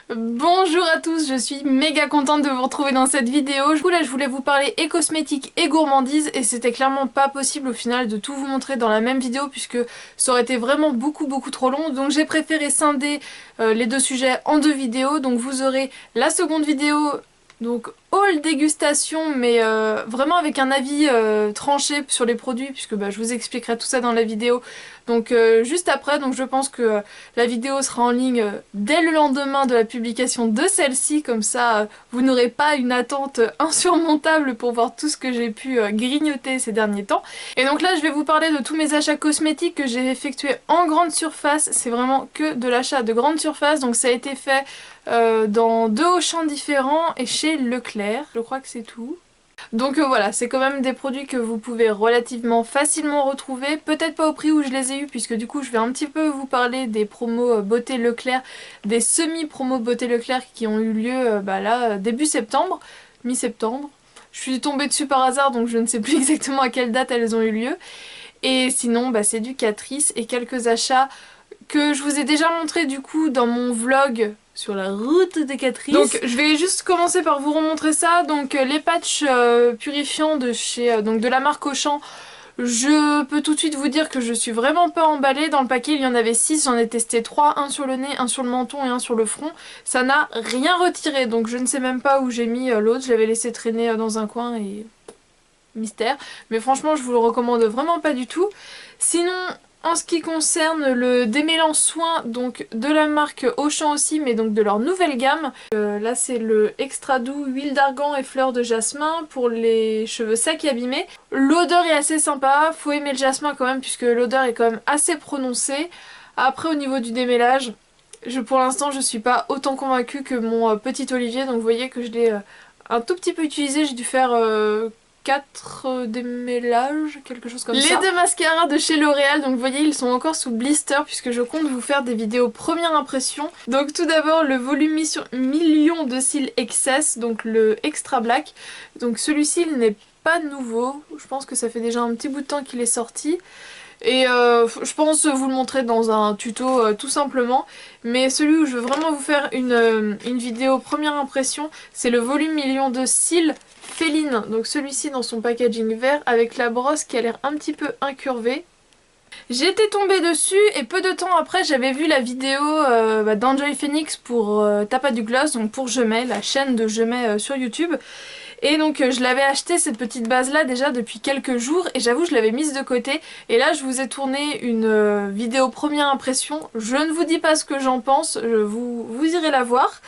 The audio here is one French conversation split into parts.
Bonjour à tous, je suis méga contente de vous retrouver dans cette vidéo. Du coup là je voulais vous parler et cosmétiques et gourmandise et c'était clairement pas possible au final de tout vous montrer dans la même vidéo puisque ça aurait été vraiment beaucoup trop long. Donc j'ai préféré scinder les deux sujets en deux vidéos. Donc vous aurez la seconde vidéo, donc haul dégustation mais vraiment avec un avis tranché sur les produits puisque je vous expliquerai tout ça dans la vidéo. Donc juste après, donc je pense que la vidéo sera en ligne dès le lendemain de la publication de celle-ci, comme ça vous n'aurez pas une attente insurmontable pour voir tout ce que j'ai pu grignoter ces derniers temps. Et donc là je vais vous parler de tous mes achats cosmétiques que j'ai effectués en grande surface. C'est vraiment que de l'achat de grande surface, donc ça a été fait dans deux Auchan différents et chez Leclerc, je crois que c'est tout. Donc voilà, c'est quand même des produits que vous pouvez relativement facilement retrouver, peut-être pas au prix où je les ai eus puisque du coup je vais un petit peu vous parler des promos Beauté Leclerc, des semi-promos Beauté Leclerc qui ont eu lieu là début septembre, mi-septembre. Je suis tombée dessus par hasard donc je ne sais plus exactement à quelle date elles ont eu lieu. Et sinon c'est du Catrice et quelques achats que je vous ai déjà montré du coup dans mon vlog sur la route des Catrice. Donc je vais juste commencer par vous remontrer ça. Donc les patchs purifiants de chez donc de la marque Auchan. Je peux tout de suite vous dire que je suis vraiment pas emballée. Dans le paquet il y en avait 6, j'en ai testé 3, un sur le nez, un sur le menton et un sur le front. Ça n'a rien retiré, donc je ne sais même pas où j'ai mis l'autre, je l'avais laissé traîner dans un coin et mystère. Mais franchement je vous le recommande vraiment pas du tout. Sinon en ce qui concerne le démêlant soin donc de la marque Auchan aussi, mais donc de leur nouvelle gamme, là c'est le extra doux huile d'argan et fleurs de jasmin pour les cheveux secs et abîmés. L'odeur est assez sympa, faut aimer le jasmin quand même puisque l'odeur est quand même assez prononcée. Après au niveau du démêlage, pour l'instant je suis pas autant convaincue que mon petit Olivier, donc vous voyez que je l'ai un tout petit peu utilisé, j'ai dû faire 4 démêlages, quelque chose comme ça. Les deux mascaras de chez L'Oréal, donc vous voyez ils sont encore sous blister puisque je compte vous faire des vidéos première impression. Donc tout d'abord le volume million de cils Excess, donc le Extra Black. Donc celui-ci il n'est pas nouveau, je pense que ça fait déjà un petit bout de temps qu'il est sorti. Et je pense vous le montrer dans un tuto tout simplement. Mais celui où je veux vraiment vous faire une vidéo première impression, c'est le volume million de cils Féline. Donc celui-ci dans son packaging vert avec la brosse qui a l'air un petit peu incurvée. J'étais tombée dessus et peu de temps après j'avais vu la vidéo d'Enjoy Phoenix pour T'as pas du gloss, donc pour Je mets, la chaîne de Je mets sur YouTube. Et donc je l'avais acheté cette petite base là déjà depuis quelques jours et j'avoue je l'avais mise de côté. Et là je vous ai tourné une vidéo première impression. Je ne vous dis pas ce que j'en pense, vous irez la voir.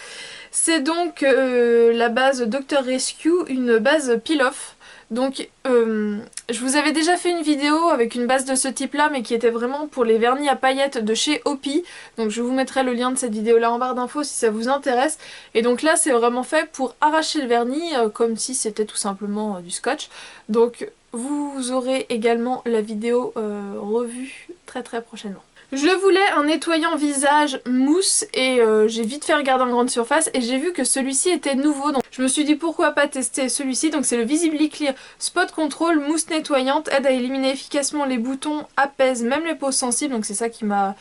C'est donc la base Dr Rescue, une base peel-off. Donc je vous avais déjà fait une vidéo avec une base de ce type là mais qui était vraiment pour les vernis à paillettes de chez Opi. Donc je vous mettrai le lien de cette vidéo là en barre d'infos si ça vous intéresse. Et donc là c'est vraiment fait pour arracher le vernis comme si c'était tout simplement du scotch. Donc vous aurez également la vidéo revue très prochainement. Je voulais un nettoyant visage mousse et j'ai vite fait regarder en grande surface et j'ai vu que celui-ci était nouveau, donc je me suis dit pourquoi pas tester celui-ci. Donc c'est le Visibly Clear Spot Control mousse nettoyante, aide à éliminer efficacement les boutons, apaise même les peaux sensibles, donc c'est ça qui m'a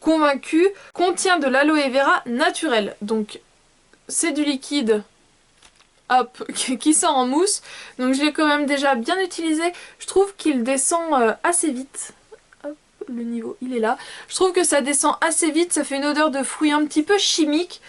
convaincue. Contient de l'aloe vera naturel, donc c'est du liquide hop, qui sort en mousse, donc je l'ai quand même déjà bien utilisé. Je trouve qu'il descend assez vite. Le niveau il est là. Je trouve que ça descend assez vite, ça fait une odeur de fruits un petit peu chimique.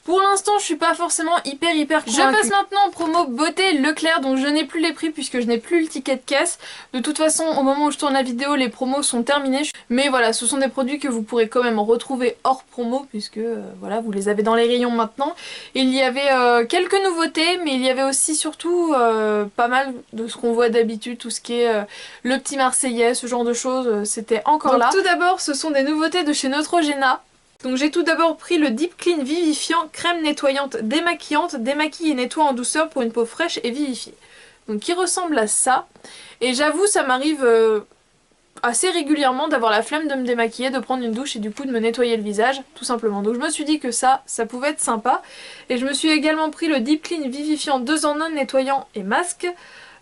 Pour l'instant je suis pas forcément hyper convaincue. Je passe maintenant en promo Beauté Leclerc, donc je n'ai plus les prix puisque je n'ai plus le ticket de caisse. De toute façon au moment où je tourne la vidéo les promos sont terminés. Mais voilà, ce sont des produits que vous pourrez quand même retrouver hors promo puisque voilà, vous les avez dans les rayons maintenant. Il y avait quelques nouveautés mais il y avait aussi surtout pas mal de ce qu'on voit d'habitude, tout ce qui est le petit Marseillais, ce genre de choses, c'était encore donc, là. Tout d'abord ce sont des nouveautés de chez Neutrogena. Donc j'ai tout d'abord pris le Deep Clean Vivifiant, crème nettoyante démaquillante, démaquille et nettoie en douceur pour une peau fraîche et vivifiée. Donc qui ressemble à ça. Et j'avoue ça m'arrive assez régulièrement d'avoir la flemme de me démaquiller, de prendre une douche et du coup de me nettoyer le visage, tout simplement. Donc je me suis dit que ça pouvait être sympa. Et je me suis également pris le Deep Clean Vivifiant 2 en 1 nettoyant et masque.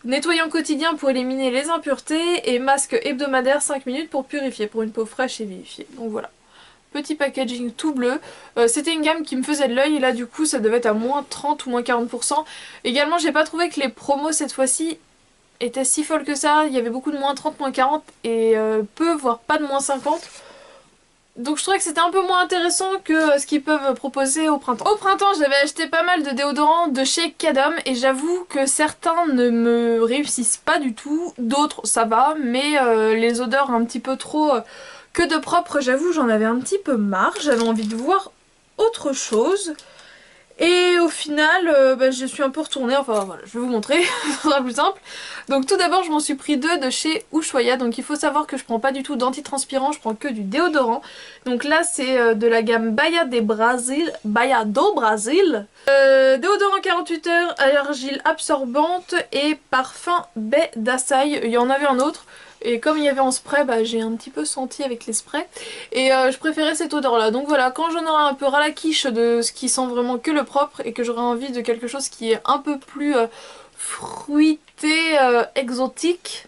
Nettoyant quotidien pour éliminer les impuretés et masque hebdomadaire 5 minutes pour purifier, pour une peau fraîche et vivifiée. Donc voilà. petit packaging tout bleu. C'était une gamme qui me faisait de l'œil et là du coup ça devait être à moins 30 ou moins 40%. Également j'ai pas trouvé que les promos cette fois-ci étaient si folles que ça. Il y avait beaucoup de moins 30, moins 40 et peu voire pas de moins 50. Donc je trouvais que c'était un peu moins intéressant que ce qu'ils peuvent proposer au printemps. Au printemps j'avais acheté pas mal de déodorants de chez Cadom et j'avoue que certains ne me réussissent pas du tout, d'autres ça va, mais les odeurs un petit peu trop que de propre, j'avoue j'en avais un petit peu marre, j'avais envie de voir autre chose. Et au final, je suis un peu retournée, enfin voilà, je vais vous montrer, ce sera plus simple. Donc tout d'abord, je m'en suis pris deux de chez Ushuaïa, donc il faut savoir que je prends pas du tout d'antitranspirant, je prends que du déodorant. Donc là, c'est de la gamme Baia do Brasil. Déodorant 48 heures, argile absorbante et parfum baie d'açaï, il y en avait un autre. Et comme il y avait en spray, j'ai un petit peu senti avec les sprays. Et je préférais cette odeur là. Donc voilà, quand j'en aurai un peu ras la quiche de ce qui sent vraiment que le propre et que j'aurai envie de quelque chose qui est un peu plus fruité, exotique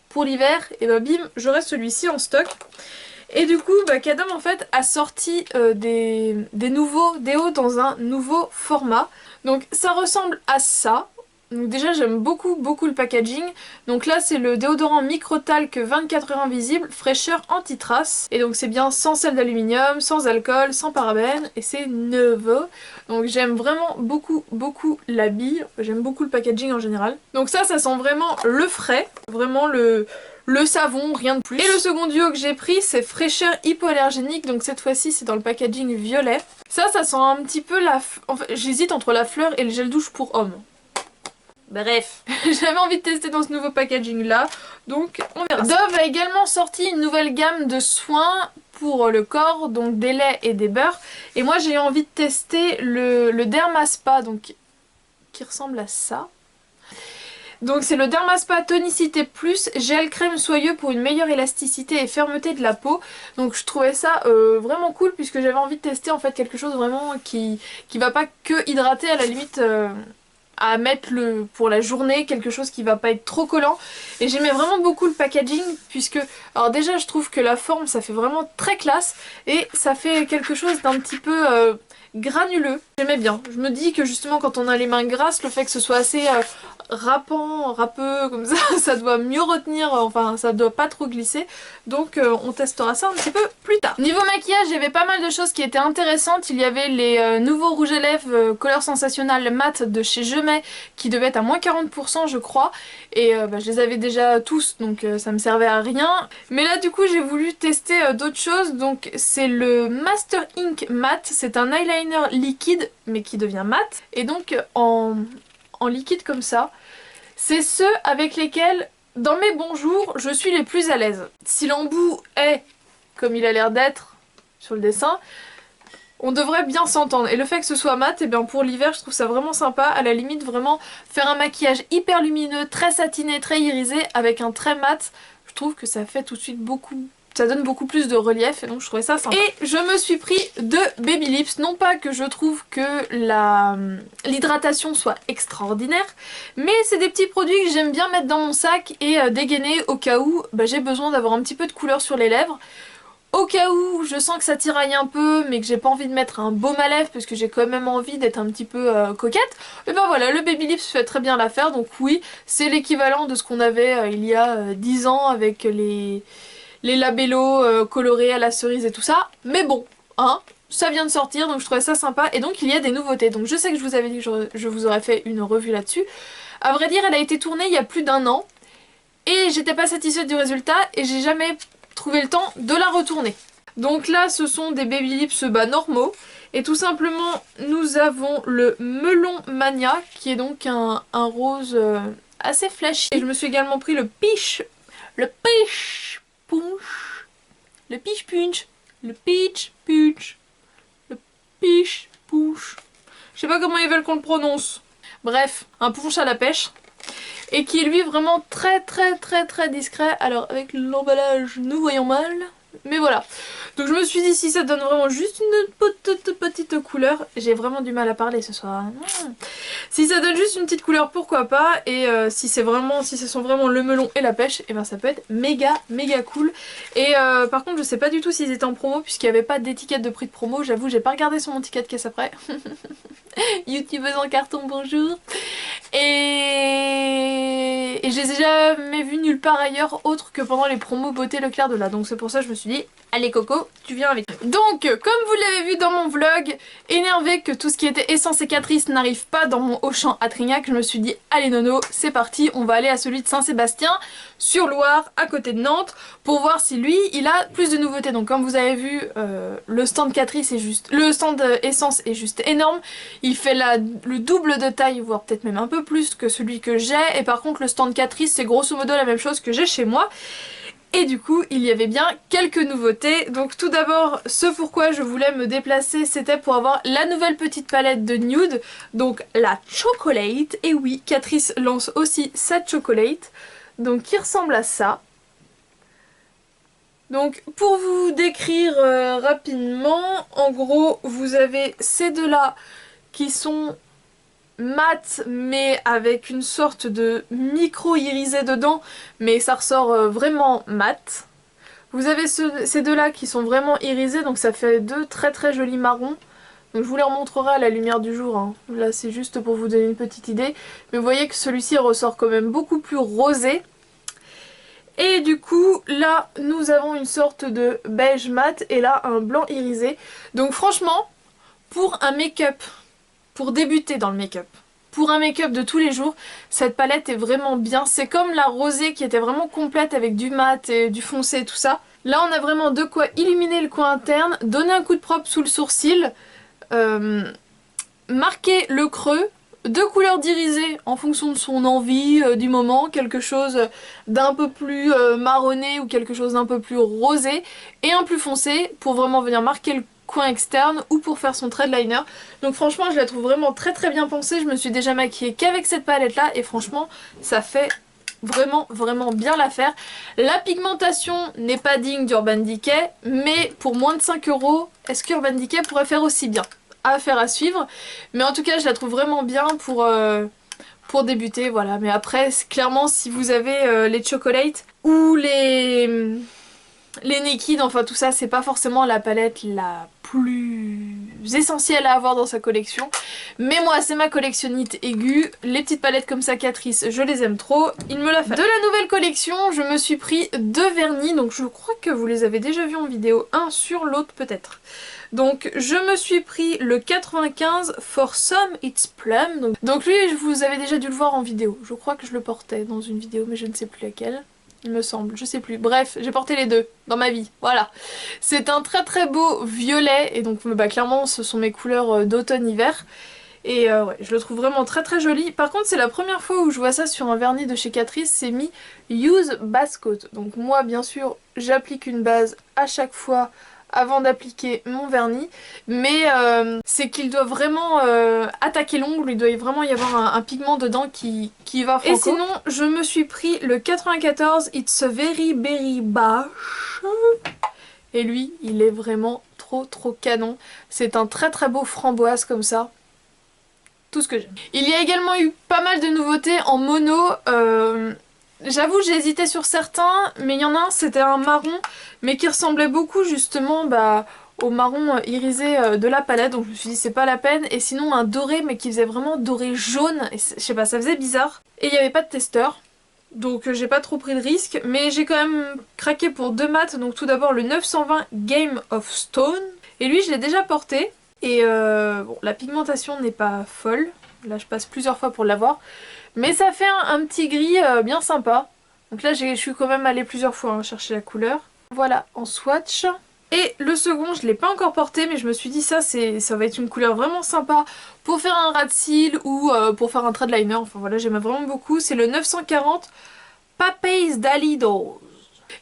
pour l'hiver, et bim, j'aurai celui-ci en stock. Et du coup, Cadom en fait a sorti des nouveaux déos dans un nouveau format. Donc ça ressemble à ça. Donc déjà j'aime beaucoup le packaging. Donc là c'est le déodorant micro-talc 24 heures invisible, fraîcheur anti-trace. Et donc c'est bien sans sel d'aluminium, sans alcool, sans parabènes et c'est nouveau. Donc j'aime vraiment beaucoup la bille. J'aime beaucoup le packaging en général. Donc ça sent vraiment le frais, vraiment le savon, rien de plus. Et le second duo que j'ai pris c'est fraîcheur hypoallergénique, donc cette fois-ci c'est dans le packaging violet. Ça sent un petit peu en fait, j'hésite entre la fleur et le gel douche pour homme. Bref, j'avais envie de tester dans ce nouveau packaging là, donc on verra. Dove a également sorti une nouvelle gamme de soins pour le corps, donc des laits et des beurres. Et moi j'ai eu envie de tester le Dermaspa, donc qui ressemble à ça. Donc c'est le Dermaspa Tonicité Plus, gel crème soyeux pour une meilleure élasticité et fermeté de la peau. Donc je trouvais ça vraiment cool puisque j'avais envie de tester en fait quelque chose vraiment qui va pas que hydrater, à la limite à mettre pour la journée, quelque chose qui va pas être trop collant. Et j'aimais vraiment beaucoup le packaging puisque, alors déjà je trouve que la forme ça fait vraiment très classe et ça fait quelque chose d'un petit peu granuleux. J'aimais bien. Je me dis que justement quand on a les mains grasses, le fait que ce soit assez râpeux comme ça doit mieux retenir, enfin ça doit pas trop glisser. Donc on testera ça un petit peu plus tard. Niveau maquillage, il y avait pas mal de choses qui étaient intéressantes. Il y avait les nouveaux rouges à lèvres Couleur Sensationnel mat de chez Gemay qui devaient être à moins 40% je crois. Et je les avais déjà tous donc ça me servait à rien. Mais là du coup j'ai voulu tester d'autres choses. Donc c'est le Master Ink Matte. C'est un eyeliner liquide mais qui devient mat. Et donc en liquide comme ça, c'est ceux avec lesquels dans mes bons jours je suis les plus à l'aise. Si l'embout est comme il a l'air d'être sur le dessin, on devrait bien s'entendre. Et le fait que ce soit mat, et bien pour l'hiver je trouve ça vraiment sympa. À la limite vraiment faire un maquillage hyper lumineux, très satiné, très irisé avec un trait mat, je trouve que ça fait tout de suite beaucoup... Ça donne beaucoup plus de relief et donc je trouvais ça sympa. Et je me suis pris deux Baby Lips. Non pas que je trouve que l'hydratation soit extraordinaire, mais c'est des petits produits que j'aime bien mettre dans mon sac et dégainer au cas où j'ai besoin d'avoir un petit peu de couleur sur les lèvres. Au cas où je sens que ça tiraille un peu mais que j'ai pas envie de mettre un baume à lèvres parce que j'ai quand même envie d'être un petit peu coquette, et ben voilà, le Baby Lips fait très bien l'affaire. Donc oui, c'est l'équivalent de ce qu'on avait il y a 10 ans avec les labellos colorés à la cerise et tout ça, mais bon, hein, ça vient de sortir donc je trouvais ça sympa et donc il y a des nouveautés. Donc je sais que je vous avais dit que je vous aurais fait une revue là-dessus. À vrai dire elle a été tournée il y a plus d'1 an et j'étais pas satisfaite du résultat et j'ai jamais trouvé le temps de la retourner. Donc là ce sont des Baby Lips normaux et tout simplement nous avons le Melon Mania qui est donc un rose assez flashy. Et je me suis également pris le Peach Punch, le Peach Punch, le Peach Punch, le Peach Punch. Je sais pas comment ils veulent qu'on le prononce. Bref, un punch à la pêche. Et qui est lui vraiment très discret. Alors avec l'emballage nous voyons mal. Mais voilà. Donc je me suis dit si ça donne vraiment juste une petite couleur, j'ai vraiment du mal à parler ce soir. Si ça donne juste une petite couleur, pourquoi pas, et si ça sent vraiment le melon et la pêche, et ben ça peut être méga cool. Et par contre je sais pas du tout s'ils étaient en promo puisqu'il n'y avait pas d'étiquette de prix de promo, j'avoue j'ai pas regardé sur mon ticket de caisse après. Youtubeuse en carton, bonjour. Et je les ai jamais vus nulle part ailleurs autre que pendant les promos beauté Leclerc de là. Donc c'est pour ça que je me suis dit, allez Coco, tu viens avec. Donc comme vous l'avez vu dans mon vlog, énervé que tout ce qui était essence et Catrice n'arrive pas dans mon Auchan à Trignac, je me suis dit, allez Nono, c'est parti, on va aller à celui de Saint-Sébastien sur Loire, à côté de Nantes, pour voir si lui, il a plus de nouveautés. Donc comme vous avez vu, le stand Catrice est juste... Le stand essence est juste énorme. Il fait le double de taille, voire peut-être même un peu plus que celui que j'ai. Et par contre, le stand Catrice, c'est grosso modo la même chose que j'ai chez moi. Et du coup, il y avait bien quelques nouveautés. Donc tout d'abord, ce pourquoi je voulais me déplacer, c'était pour avoir la nouvelle petite palette de nude. Donc la Chocolate. Et oui, Catrice lance aussi cette Chocolate. Donc qui ressemble à ça. Donc pour vous décrire rapidement, en gros, vous avez ces deux-là qui sont mat mais avec une sorte de micro irisé dedans, mais ça ressort vraiment mat. Vous avez ces deux là qui sont vraiment irisés, donc ça fait deux très jolis marrons. Donc je vous les remontrerai à la lumière du jour, hein. Là c'est juste pour vous donner une petite idée. Mais vous voyez que celui-ci ressort quand même beaucoup plus rosé. Et du coup là nous avons une sorte de beige mat et là un blanc irisé. Donc franchement, pour un make-up, pour débuter dans le make-up, pour un make-up de tous les jours, cette palette est vraiment bien. C'est comme la rosée qui était vraiment complète avec du mat et du foncé et tout ça. Là on a vraiment de quoi illuminer le coin interne, donner un coup de propre sous le sourcil, marquer le creux, deux couleurs d'irisé en fonction de son envie du moment, quelque chose d'un peu plus marronné ou quelque chose d'un peu plus rosé, et un plus foncé pour vraiment venir marquer le coin externe ou pour faire son trait de liner. Donc franchement je la trouve vraiment très bien pensée. Je me suis déjà maquillée qu'avec cette palette là et franchement ça fait vraiment bien l'affaire. La pigmentation n'est pas digne d'Urban Decay, mais pour moins de 5 €, est-ce qu'Urban Decay pourrait faire aussi bien? Affaire à suivre, mais en tout cas je la trouve vraiment bien pour débuter, voilà. Mais après clairement si vous avez les chocolates ou les Naked, enfin tout ça, c'est pas forcément la palette la plus essentielle à avoir dans sa collection. Mais moi, c'est ma collectionnite aiguë. Les petites palettes comme ça, Catrice, je les aime trop. Il me l'a fait. De la nouvelle collection, je me suis pris deux vernis. Donc je crois que vous les avez déjà vus en vidéo. Un sur l'autre peut-être. Donc je me suis pris le 95 For Some It's Plum. Donc lui, vous avez déjà dû le voir en vidéo. Je crois que je le portais dans une vidéo, mais je ne sais plus laquelle. Il me semble, je sais plus. Bref, j'ai porté les deux dans ma vie, voilà. C'est un très beau violet, et donc bah, clairement ce sont mes couleurs d'automne-hiver. Et ouais, je le trouve vraiment très joli. Par contre c'est la première fois où je vois ça sur un vernis de chez Catrice, c'est mis Use Base Coat. Donc moi bien sûr j'applique une base à chaque fois avant d'appliquer mon vernis, mais c'est qu'il doit vraiment attaquer l'ongle, il doit vraiment y avoir un pigment dedans qui va franco. Et sinon je me suis pris le 94 It's a Very Berry Bash, et lui il est vraiment trop canon. C'est un très beau framboise comme ça, tout ce que j'aime. Il y a également eu pas mal de nouveautés en mono. J'avoue j'ai hésité sur certains, mais il y en a un c'était un marron mais qui ressemblait beaucoup justement au marron irisé de la palette, donc je me suis dit c'est pas la peine. Et sinon un doré mais qui faisait vraiment doré jaune, et je sais pas, ça faisait bizarre. Et il n'y avait pas de testeur, donc j'ai pas trop pris de risque, mais j'ai quand même craqué pour deux mats. Donc tout d'abord le 920 Game of Stone, et lui je l'ai déjà porté, et bon la pigmentation n'est pas folle, là je passe plusieurs fois pour l'avoir. Mais ça fait un petit gris bien sympa. Donc là je suis quand même allée plusieurs fois chercher la couleur. Voilà, en swatch. Et le second, je l'ai pas encore porté, mais je me suis dit ça va être une couleur vraiment sympa pour faire un ras de cils ou pour faire un trait de liner. Enfin voilà, j'aime vraiment beaucoup. C'est le 940 Papace Dalidos.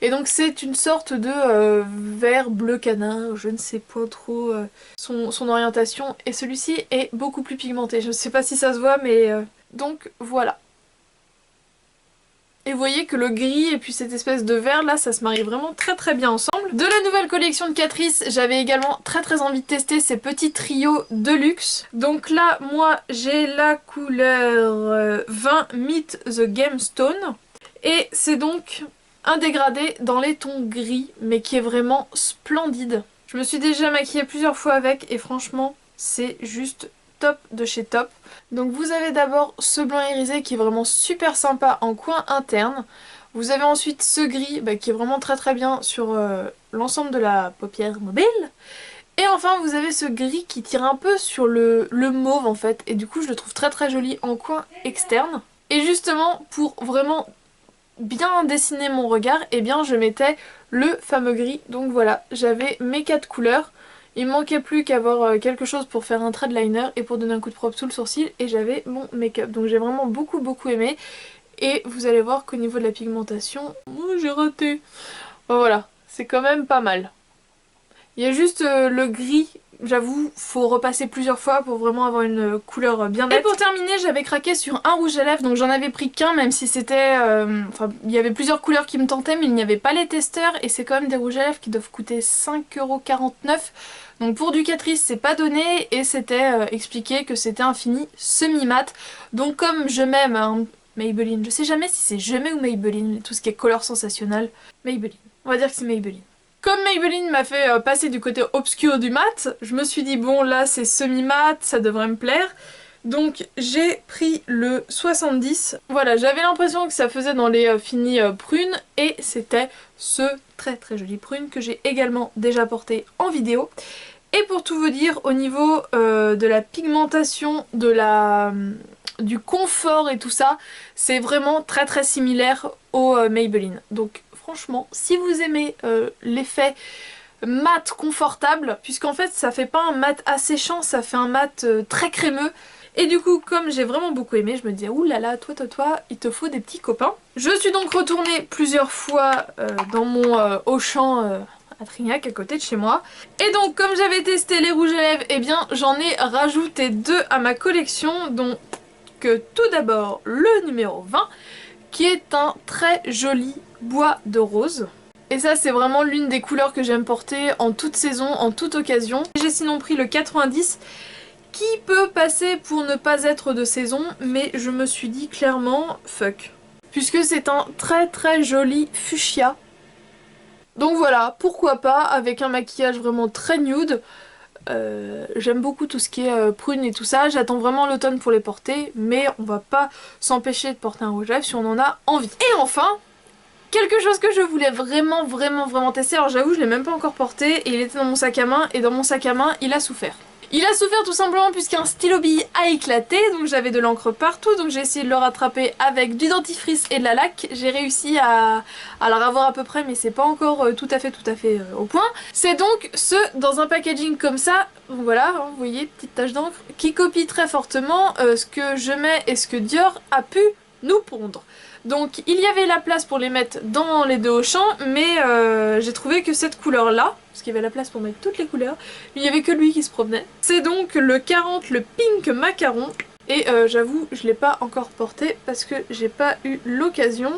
Et donc c'est une sorte de vert bleu canin, je ne sais pas trop son orientation. Et celui-ci est beaucoup plus pigmenté. Je ne sais pas si ça se voit, mais donc voilà. Et vous voyez que le gris et puis cette espèce de vert là, ça se marie vraiment très bien ensemble. De la nouvelle collection de Catrice, j'avais également très envie de tester ces petits trios de luxe. Donc là, moi j'ai la couleur 20 Meet the Game Stone. Et c'est donc un dégradé dans les tons gris, mais qui est vraiment splendide. Je me suis déjà maquillée plusieurs fois avec et franchement, c'est juste top de chez top. Donc vous avez d'abord ce blanc irisé qui est vraiment super sympa en coin interne. Vous avez ensuite ce gris qui est vraiment très bien sur l'ensemble de la paupière mobile. Et enfin vous avez ce gris qui tire un peu sur le mauve en fait. Et du coup je le trouve très joli en coin externe. Et justement pour vraiment bien dessiner mon regard, et bien je mettais le fameux gris. Donc voilà, j'avais mes 4 couleurs. Il me manquait plus qu'avoir quelque chose pour faire un trait de liner et pour donner un coup de propre sous le sourcil, et j'avais mon make-up. Donc j'ai vraiment beaucoup aimé. Et vous allez voir qu'au niveau de la pigmentation, j'ai raté. Bon, voilà, c'est quand même pas mal. Il y a juste le gris, j'avoue, faut repasser plusieurs fois pour vraiment avoir une couleur bien nette. Et pour terminer, j'avais craqué sur un rouge à lèvres, donc j'en avais pris qu'un, même si c'était... Enfin, il y avait plusieurs couleurs qui me tentaient, mais il n'y avait pas les testeurs, et c'est quand même des rouges à lèvres qui doivent coûter 5,49 €. Donc pour du Catrice, c'est pas donné, et c'était expliqué que c'était un fini semi-mat. Donc comme je m'aime, hein, Maybelline, je sais jamais si c'est je m'aime ou Maybelline, tout ce qui est couleur sensationnel. Maybelline, on va dire que c'est Maybelline. Comme Maybelline m'a fait passer du côté obscur du mat, je me suis dit bon là c'est semi-mat, ça devrait me plaire. Donc j'ai pris le 70. Voilà, j'avais l'impression que ça faisait dans les finis prunes et c'était ce très joli prune que j'ai également déjà porté en vidéo. Et pour tout vous dire, au niveau de la pigmentation, du confort et tout ça, c'est vraiment très similaire au Maybelline. Donc franchement, si vous aimez l'effet mat confortable, puisqu'en fait ça fait pas un mat asséchant, ça fait un mat très crémeux. Et du coup, comme j'ai vraiment beaucoup aimé, je me disais oulala, toi, il te faut des petits copains. Je suis donc retournée plusieurs fois dans mon Auchan à Trignac, à côté de chez moi. Et donc, comme j'avais testé les rouges à lèvres, eh bien j'en ai rajouté 2 à ma collection, donc tout d'abord le numéro 20, qui est un très joli bois de rose. Et ça c'est vraiment l'une des couleurs que j'aime porter en toute saison, en toute occasion. J'ai sinon pris le 90 qui peut passer pour ne pas être de saison, mais je me suis dit clairement fuck. Puisque c'est un très joli fuchsia. Donc voilà, pourquoi pas, avec un maquillage vraiment très nude. J'aime beaucoup tout ce qui est prune et tout ça, j'attends vraiment l'automne pour les porter, mais on va pas s'empêcher de porter un rouge à lèvres si on en a envie. Et enfin, quelque chose que je voulais vraiment tester, alors j'avoue je l'ai même pas encore porté, et il était dans mon sac à main, et dans mon sac à main il a souffert. Il a souffert tout simplement puisqu'un stylo bille a éclaté, donc j'avais de l'encre partout, donc j'ai essayé de le rattraper avec du dentifrice et de la laque. J'ai réussi à la ravoir à peu près, mais c'est pas encore tout à fait au point. C'est donc ce dans un packaging comme ça, voilà, hein, vous voyez, petite tache d'encre, qui copie très fortement ce que je mets et ce que Dior a pu nous pondre. Donc il y avait la place pour les mettre dans les deux Auchan, mais j'ai trouvé que cette couleur là, parce qu'il y avait la place pour mettre toutes les couleurs, il n'y avait que lui qui se promenait. C'est donc le 40, le pink macaron, et j'avoue je l'ai pas encore porté parce que j'ai pas eu l'occasion,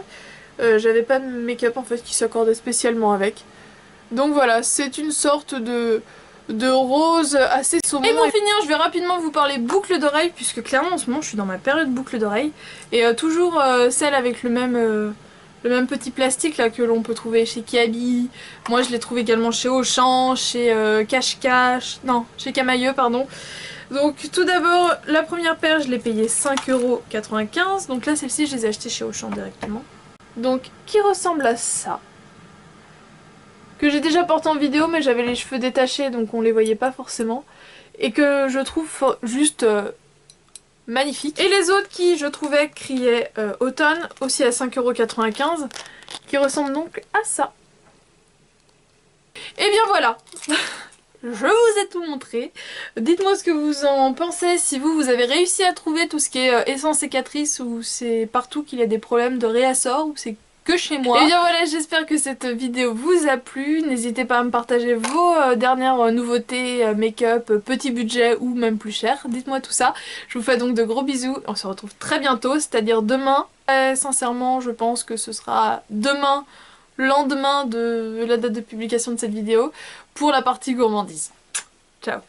j'avais pas de make-up en fait qui s'accordait spécialement avec. Donc voilà, c'est une sorte de rose assez saumon. Et pour finir, je vais rapidement vous parler boucle d'oreille, puisque clairement en ce moment je suis dans ma période boucle d'oreille, et toujours celle avec le même petit plastique là que l'on peut trouver chez Kiabi. Moi je l'ai trouvé également chez Auchan, chez Cache-Cache, non, chez Camailleux pardon. Donc tout d'abord, la première paire je l'ai payée 5,95 €, donc là celle-ci je les ai achetées chez Auchan directement. Donc qui ressemble à ça, que j'ai déjà porté en vidéo, mais j'avais les cheveux détachés donc on les voyait pas forcément, et que je trouve juste magnifique. Et les autres qui je trouvais criaient automne, aussi à 5,95 €, qui ressemblent donc à ça. Et bien voilà. Je vous ai tout montré. Dites-moi ce que vous en pensez, si vous avez réussi à trouver tout ce qui est essence et Catrice, ou c'est partout qu'il y a des problèmes de réassort, ou c'est que chez moi. Et bien voilà, j'espère que cette vidéo vous a plu. N'hésitez pas à me partager vos dernières nouveautés, make-up, petit budget ou même plus cher. Dites-moi tout ça. Je vous fais donc de gros bisous. On se retrouve très bientôt, c'est-à-dire demain. Sincèrement, je pense que ce sera demain, lendemain de la date de publication de cette vidéo, pour la partie gourmandise. Ciao.